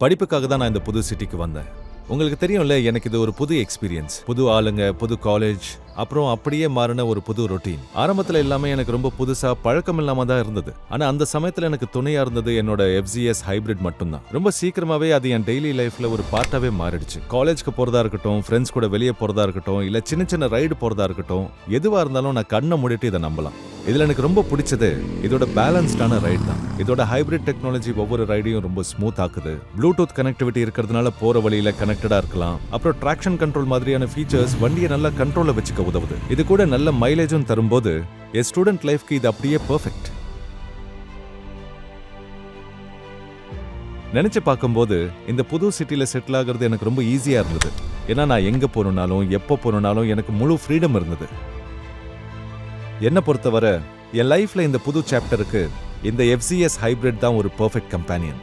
படிப்புக்காக தான் நான் இந்த புது சிட்டிக்கு வந்தேன். உங்களுக்கு தெரியும்ல, எனக்கு இது ஒரு புது எக்ஸ்பீரியன்ஸ். புது ஆளுங்க, புது காலேஜ், அப்புறம் அப்படியே மாறின ஒரு புது ரொட்டீன். ஆரம்பத்துல எல்லாமே எனக்கு ரொம்ப புதுசா பழக்கம் இல்லாம தான் இருந்தது. ஆனா அந்த சமயத்துல எனக்கு துணையா இருந்தது என்னோட FZS ஹைபிரிட் மட்டும்தான். ரொம்ப சீக்கிரமாவே அது என் டெய்லி லைஃப்ல ஒரு பார்ட்டாவே மாறிடுச்சு. காலேஜ்க்கு போறதா இருக்கட்டும், ஃப்ரெண்ட்ஸ் கூட வெளியே போறதா இருக்கட்டும், இல்ல சின்ன சின்ன ரைடு போறதா இருக்கட்டும், எதுவா இருந்தாலும் நான் கண்ணை மூடிட்டு இதை நம்பலாம். இதுல எனக்கு ரொம்ப பிடிச்சது இதோட பேலன்ஸ்டான ரைட் தான். இதோட ஹைபிரிட் டெக்னாலஜி ஒவ்வொரு ரைடையும் ரொம்ப ஸ்மூத் ஆக்குது. ப்ளூடூத் கனெக்டிவிட்டி இருக்கிறதுனால போற வழியில கனெக்டடா இருக்கலாம். அப்புறம் ட்ராக்ஷன் கண்ட்ரோல் மாதிரியான ஃபீச்சர்ஸ் வண்டியை நல்லா கண்ட்ரோல்ல வச்சுக்க உதவுது. இது கூட நல்ல மைலேஜும் தரும்போது என் ஸ்டூடெண்ட் லைஃப்க்கு இது அப்படியே பெர்ஃபெக்ட். நினைச்சு பார்க்கும்போது இந்த புது சிட்டில செட்டில் ஆகிறது எனக்கு ரொம்ப ஈஸியா இருந்தது. ஏன்னா நான் எங்க போனாலும் எப்போ போனாலும் எனக்கு முழு ஃப்ரீடம் இருந்தது. என்ன பொறுத்தவரை என் லைஃப்ல இந்த புது சாப்டருக்கு இந்த FZS ஹைபிரிட் தான் ஒரு பெர்ஃபெக்ட் கம்பேனியன்.